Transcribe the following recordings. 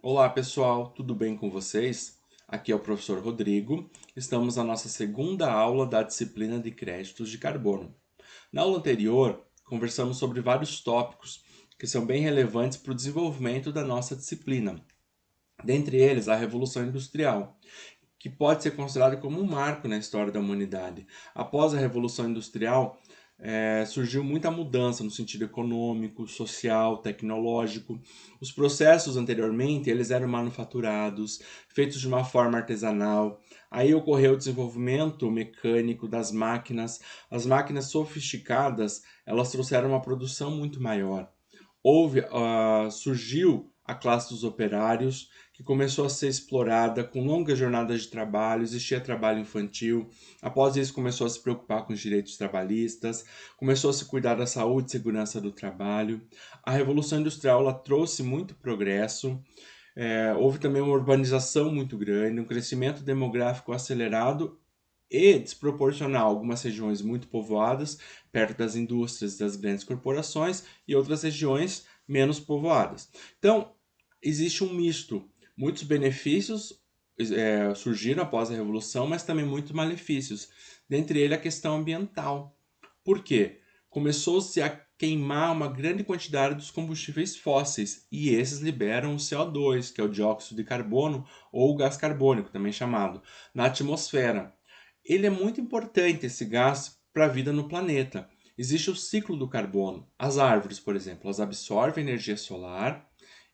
Olá pessoal, tudo bem com vocês? Aqui é o professor Rodrigo. Estamos na nossa segunda aula da disciplina de créditos de carbono. Na aula anterior, conversamos sobre vários tópicos que são bem relevantes para o desenvolvimento da nossa disciplina. Dentre eles, a Revolução Industrial, que pode ser considerado como um marco na história da humanidade. Após a Revolução Industrial, surgiu muita mudança no sentido econômico, social, tecnológico. Os processos anteriormente eles eram manufaturados, feitos de uma forma artesanal. Aí ocorreu o desenvolvimento mecânico das máquinas. As máquinas sofisticadas elas trouxeram uma produção muito maior. Surgiu a classe dos operários, que começou a ser explorada com longas jornadas de trabalho, existia trabalho infantil. Após isso, começou a se preocupar com os direitos trabalhistas, começou a se cuidar da saúde e segurança do trabalho. A Revolução Industrial ela trouxe muito progresso, houve também uma urbanização muito grande, um crescimento demográfico acelerado e desproporcional. Algumas regiões muito povoadas, perto das indústrias, das grandes corporações, e outras regiões menos povoadas. Então, existe um misto. Muitos benefícios surgiram após a Revolução, mas também muitos malefícios. Dentre eles, a questão ambiental. Por quê? Começou-se a queimar uma grande quantidade dos combustíveis fósseis e esses liberam o CO2, que é o dióxido de carbono ou o gás carbônico, também chamado, na atmosfera. Ele é muito importante, esse gás, para a vida no planeta. Existe o ciclo do carbono. As árvores, por exemplo, elas absorvem energia solar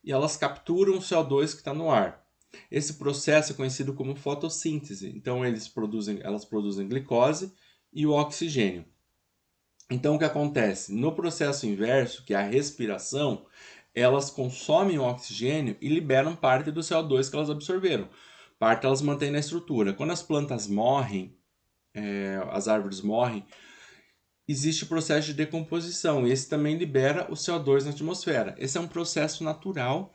e elas capturam o CO2 que está no ar. Esse processo é conhecido como fotossíntese. Então, elas produzem glicose e o oxigênio. Então, o que acontece? No processo inverso, que é a respiração, elas consomem o oxigênio e liberam parte do CO2 que elas absorveram. Parte elas mantêm na estrutura. Quando as plantas morrem, as árvores morrem, existe o processo de decomposição. E esse também libera o CO2 na atmosfera. Esse é um processo natural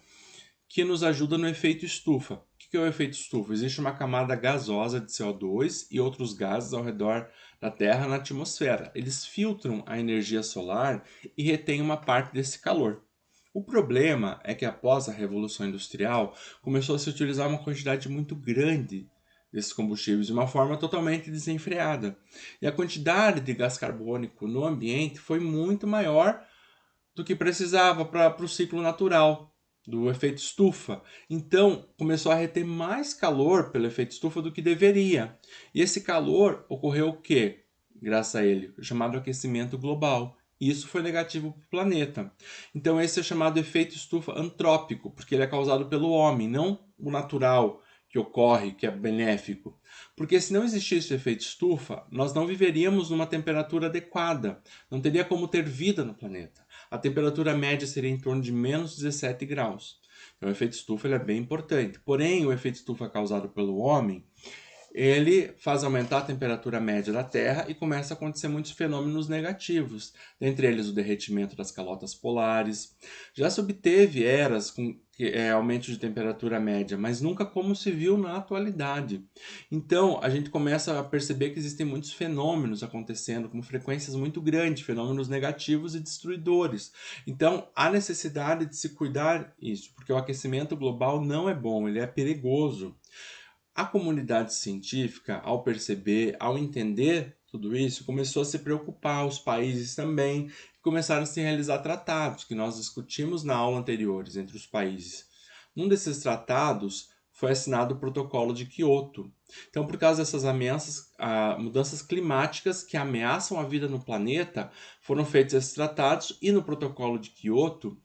que nos ajuda no efeito estufa. O que é o efeito estufa? Existe uma camada gasosa de CO2 e outros gases ao redor da Terra na atmosfera. Eles filtram a energia solar e retêm uma parte desse calor. O problema é que após a Revolução Industrial começou a se utilizar uma quantidade muito grande desses combustíveis de uma forma totalmente desenfreada. E a quantidade de gás carbônico no ambiente foi muito maior do que precisava para o ciclo natural do efeito estufa. Então, começou a reter mais calor pelo efeito estufa do que deveria. E esse calor ocorreu o quê? Graças a ele, o chamado aquecimento global. E isso foi negativo para o planeta. Então, esse é chamado efeito estufa antrópico, porque ele é causado pelo homem, não o natural que ocorre, que é benéfico. Porque se não existisse o efeito estufa, nós não viveríamos numa temperatura adequada, não teria como ter vida no planeta. A temperatura média seria em torno de menos 17 graus. Então, o efeito estufa ele é bem importante. Porém, o efeito estufa causado pelo homem, ele faz aumentar a temperatura média da Terra e começa a acontecer muitos fenômenos negativos, dentre eles o derretimento das calotas polares. Já se obteve eras com aumento de temperatura média, mas nunca como se viu na atualidade. Então, a gente começa a perceber que existem muitos fenômenos acontecendo com frequências muito grandes, fenômenos negativos e destruidores. Então, há necessidade de se cuidar isso, porque o aquecimento global não é bom, ele é perigoso. A comunidade científica, ao perceber, ao entender tudo isso, começou a se preocupar, os países também, começaram a se realizar tratados, que nós discutimos na aula anteriores, entre os países. Um desses tratados foi assinado o Protocolo de Quioto. Então, por causa dessas mudanças climáticas que ameaçam a vida no planeta, foram feitos esses tratados e no Protocolo de Quioto,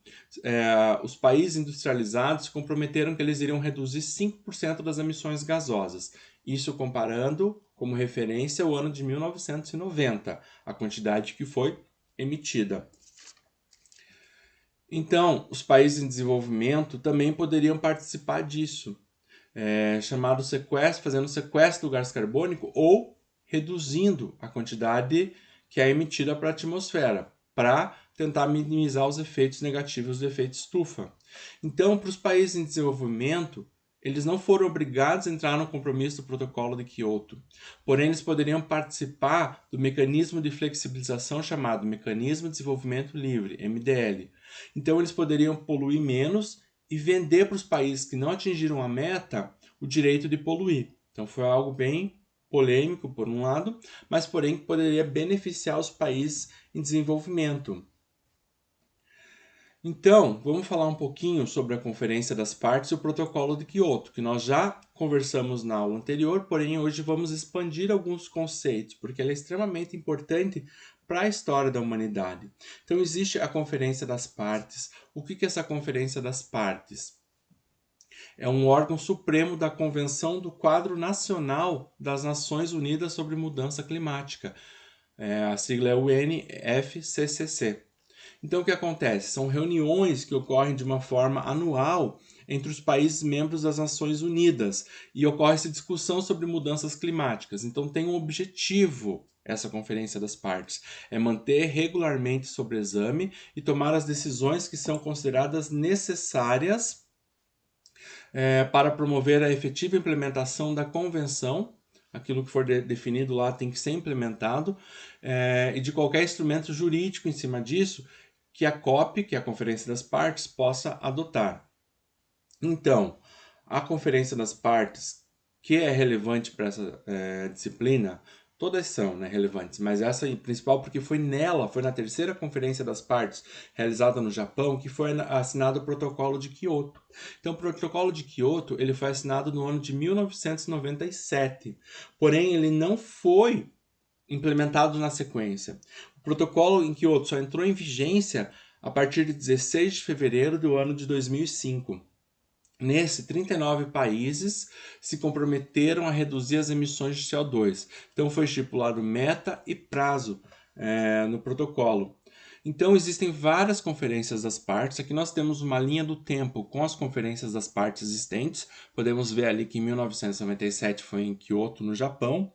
os países industrializados se comprometeram que eles iriam reduzir 5% das emissões gasosas. Isso comparando como referência o ano de 1990, a quantidade que foi emitida. Então, os países em desenvolvimento também poderiam participar disso, chamado sequestro, fazendo sequestro do gás carbônico ou reduzindo a quantidade que é emitida para a atmosfera, para tentar minimizar os efeitos negativos do efeito estufa. Então, para os países em desenvolvimento, eles não foram obrigados a entrar no compromisso do Protocolo de Quioto, porém eles poderiam participar do mecanismo de flexibilização chamado Mecanismo de Desenvolvimento Livre, MDL. Então eles poderiam poluir menos e vender para os países que não atingiram a meta o direito de poluir. Então foi algo bem polêmico, por um lado, mas porém que poderia beneficiar os países em desenvolvimento. Então, vamos falar um pouquinho sobre a Conferência das Partes e o Protocolo de Quioto, que nós já conversamos na aula anterior, porém hoje vamos expandir alguns conceitos, porque ela é extremamente importante para a história da humanidade. Então, existe a Conferência das Partes. O que é essa Conferência das Partes? É um órgão supremo da Convenção do Quadro Nacional das Nações Unidas sobre Mudança Climática. A sigla é UNFCCC. Então, o que acontece? São reuniões que ocorrem de uma forma anual entre os países membros das Nações Unidas e ocorre essa discussão sobre mudanças climáticas. Então, tem um objetivo essa Conferência das Partes, é manter regularmente sobre exame e tomar as decisões que são consideradas necessárias para promover a efetiva implementação da Convenção. Aquilo que for definido lá tem que ser implementado, e de qualquer instrumento jurídico em cima disso que a COP, que é a Conferência das Partes, possa adotar. Então, a Conferência das Partes, que é relevante para essa disciplina, todas são relevantes, mas essa em principal porque foi na terceira Conferência das Partes, realizada no Japão, que foi assinado o Protocolo de Quioto. Então, o Protocolo de Quioto ele foi assinado no ano de 1997, porém ele não foi implementado na sequência. O protocolo em Kyoto só entrou em vigência a partir de 16 de fevereiro do ano de 2005. Nesse, 39 países se comprometeram a reduzir as emissões de CO2. Então foi estipulado meta e prazo no protocolo. Então existem várias conferências das partes. Aqui nós temos uma linha do tempo com as conferências das partes existentes. Podemos ver ali que em 1997 foi em Kyoto, no Japão.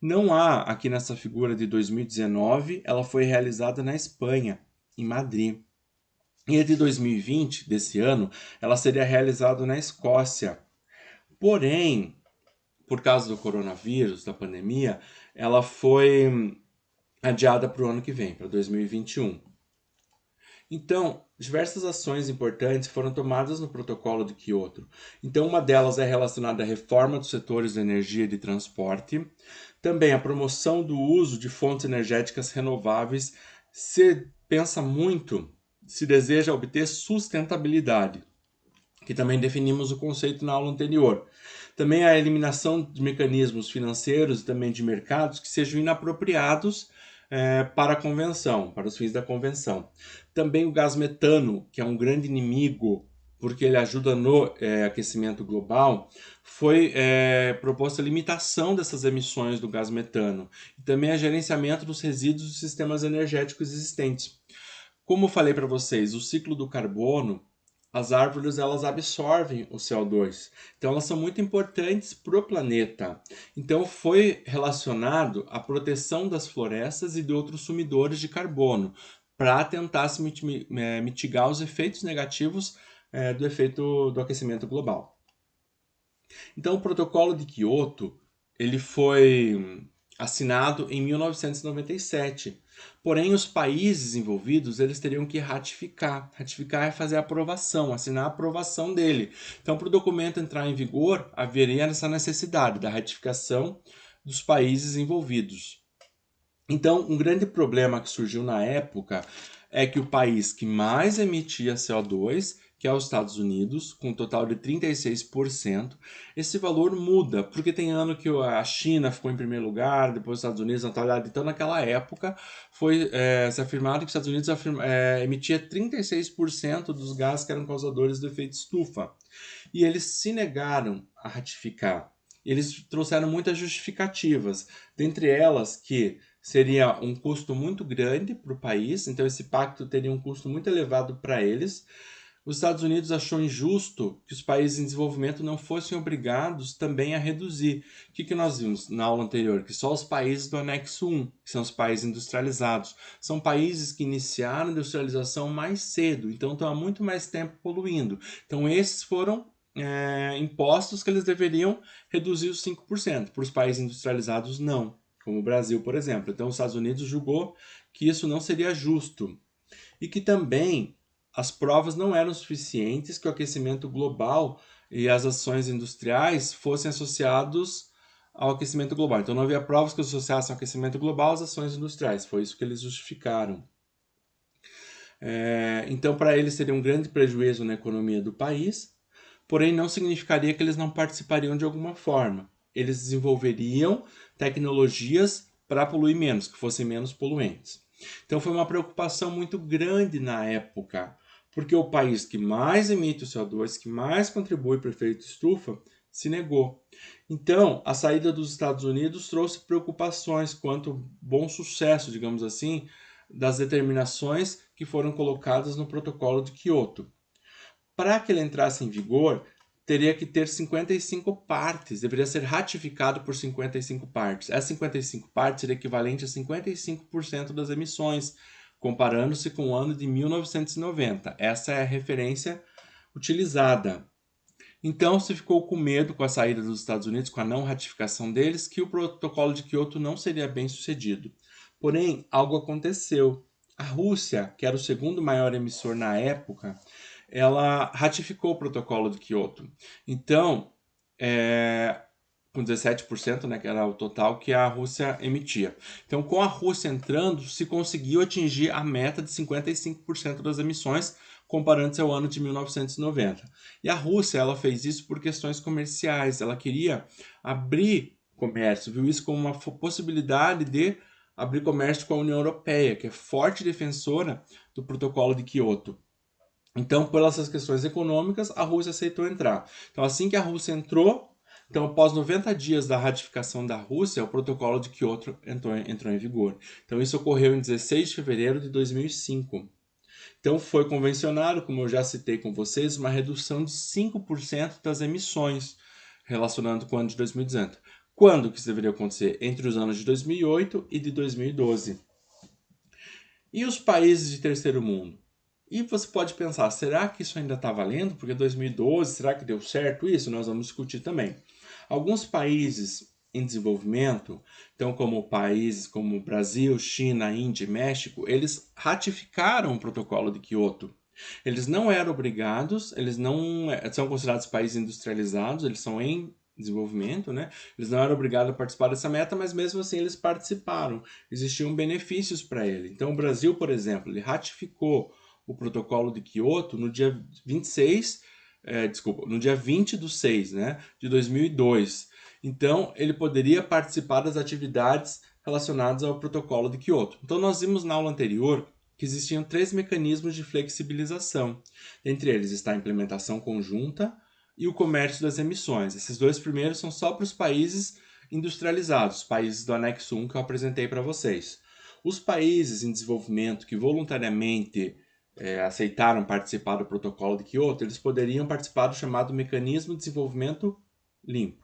Não há aqui nessa figura de 2019, ela foi realizada na Espanha, em Madrid. E a de 2020, desse ano, ela seria realizada na Escócia. Porém, por causa do coronavírus, da pandemia, ela foi adiada para o ano que vem, para 2021. Então, diversas ações importantes foram tomadas no protocolo de Kyoto. Então, uma delas é relacionada à reforma dos setores de energia e de transporte. Também a promoção do uso de fontes energéticas renováveis. Se pensa muito, se deseja obter sustentabilidade, que também definimos o conceito na aula anterior. Também a eliminação de mecanismos financeiros e também de mercados que sejam inapropriados para a convenção, para os fins da convenção. Também o gás metano, que é um grande inimigo, porque ele ajuda no aquecimento global, foi proposta a limitação dessas emissões do gás metano. E também o gerenciamento dos resíduos dos sistemas energéticos existentes. Como eu falei para vocês, o ciclo do carbono, as árvores elas absorvem o CO2, então elas são muito importantes para o planeta. Então foi relacionado à proteção das florestas e de outros sumidores de carbono, para tentar se mitigar os efeitos negativos do efeito do aquecimento global. Então o Protocolo de Quioto ele foi assinado em 1997. Porém, os países envolvidos eles teriam que ratificar. Ratificar é fazer a aprovação, assinar a aprovação dele. Então, para o documento entrar em vigor, haveria essa necessidade da ratificação dos países envolvidos. Então, um grande problema que surgiu na época é que o país que mais emitia CO2, que é os Estados Unidos, com um total de 36%, esse valor muda, porque tem ano que a China ficou em primeiro lugar, depois os Estados Unidos na atualidade. Então, naquela época, foi se afirmado que os Estados Unidos emitia 36% dos gases que eram causadores do efeito estufa. E eles se negaram a ratificar. Eles trouxeram muitas justificativas, dentre elas que seria um custo muito grande para o país, então esse pacto teria um custo muito elevado para eles. Os Estados Unidos achou injusto que os países em desenvolvimento não fossem obrigados também a reduzir. O que nós vimos na aula anterior? Que só os países do anexo 1, que são os países industrializados, são países que iniciaram a industrialização mais cedo, então estão há muito mais tempo poluindo. Então esses foram impostos que eles deveriam reduzir os 5%. Para os países industrializados, não, como o Brasil, por exemplo. Então, os Estados Unidos julgou que isso não seria justo e que também as provas não eram suficientes que o aquecimento global e as ações industriais fossem associados ao aquecimento global. Então não havia provas que associassem ao aquecimento global às ações industriais. Foi isso que eles justificaram. Então, para eles seria um grande prejuízo na economia do país, porém não significaria que eles não participariam de alguma forma. Eles desenvolveriam tecnologias para poluir menos, que fossem menos poluentes. Então foi uma preocupação muito grande na época, porque o país que mais emite o CO2, que mais contribui para o efeito estufa, se negou. Então, a saída dos Estados Unidos trouxe preocupações quanto ao bom sucesso, digamos assim, das determinações que foram colocadas no Protocolo de Quioto. Para que ele entrasse em vigor, teria que ter 55 partes, deveria ser ratificado por 55 partes. Essas 55 partes seria equivalente a 55% das emissões, comparando-se com o ano de 1990. Essa é a referência utilizada. Então se ficou com medo com a saída dos Estados Unidos, com a não ratificação deles, que o protocolo de Quioto não seria bem sucedido. Porém, algo aconteceu. A Rússia, que era o segundo maior emissor na época, ela ratificou o protocolo de Quioto. Então, com 17%, né, que era o total que a Rússia emitia. Então, com a Rússia entrando, se conseguiu atingir a meta de 55% das emissões, comparando-se ao ano de 1990. E a Rússia, ela fez isso por questões comerciais. Ela queria abrir comércio, viu isso como uma possibilidade de abrir comércio com a União Europeia, que é forte defensora do protocolo de Quioto. Então, por essas questões econômicas, a Rússia aceitou entrar. Então, assim que a Rússia entrou, então, após 90 dias da ratificação da Rússia, o protocolo de Quioto entrou em vigor. Então, isso ocorreu em 16 de fevereiro de 2005. Então, foi convencionado, como eu já citei com vocês, uma redução de 5% das emissões, relacionando com o ano de 2018. Quando que isso deveria acontecer? Entre os anos de 2008 e de 2012. E os países de terceiro mundo? E você pode pensar, será que isso ainda está valendo? Porque 2012, será que deu certo isso? Nós vamos discutir também. Alguns países em desenvolvimento, então como países como Brasil, China, Índia e México, eles ratificaram o protocolo de Quioto. Eles não eram obrigados, eles não são considerados países industrializados, eles são em desenvolvimento, né? Eles não eram obrigados a participar dessa meta, mas mesmo assim eles participaram. Existiam benefícios para ele. Então o Brasil, por exemplo, ele ratificou o protocolo de Quioto no dia 20 de 6, né, de 2002. Então, ele poderia participar das atividades relacionadas ao protocolo de Quioto. Então, nós vimos na aula anterior que existiam 3 mecanismos de flexibilização. Entre eles está a implementação conjunta e o comércio das emissões. Esses 2 primeiros são só para os países industrializados, países do anexo 1 que eu apresentei para vocês. Os países em desenvolvimento que voluntariamente aceitaram participar do protocolo de Quioto, eles poderiam participar do chamado mecanismo de desenvolvimento limpo.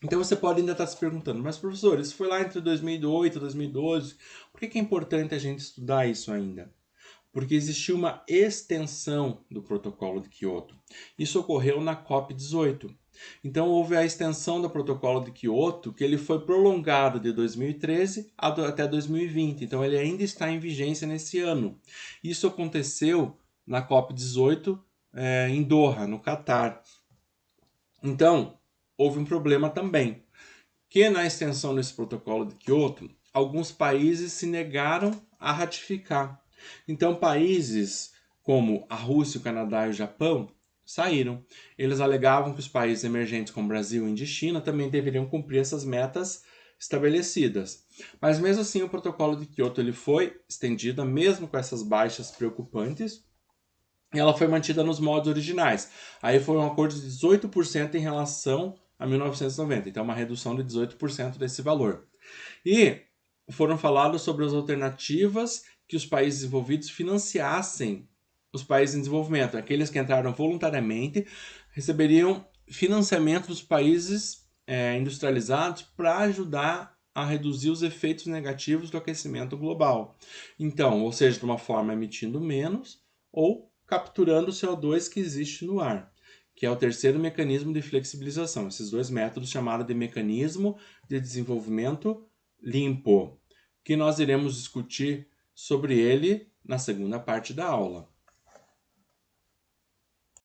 Então você pode ainda estar se perguntando, mas professor, isso foi lá entre 2008 e 2012, por que é importante a gente estudar isso ainda? Porque existiu uma extensão do protocolo de Quioto. Isso ocorreu na COP18. Então houve a extensão do protocolo de Quioto, que ele foi prolongado de 2013 até 2020. Então ele ainda está em vigência nesse ano. Isso aconteceu na COP18 em Doha, no Catar. Então houve um problema também, que na extensão desse protocolo de Quioto, alguns países se negaram a ratificar. Então países como a Rússia, o Canadá e o Japão saíram. Eles alegavam que os países emergentes como Brasil, Índia e China também deveriam cumprir essas metas estabelecidas. Mas mesmo assim o protocolo de Quioto ele foi estendido, mesmo com essas baixas preocupantes, e ela foi mantida nos moldes originais. Aí foi um acordo de 18% em relação a 1990, então uma redução de 18% desse valor. E foram falados sobre as alternativas que os países desenvolvidos financiassem os países em desenvolvimento. Aqueles que entraram voluntariamente receberiam financiamento dos países industrializados para ajudar a reduzir os efeitos negativos do aquecimento global. Então, ou seja, de uma forma emitindo menos ou capturando o CO2 que existe no ar, que é o terceiro mecanismo de flexibilização. Esses 2 métodos chamados de mecanismo de desenvolvimento limpo, que nós iremos discutir sobre ele na segunda parte da aula.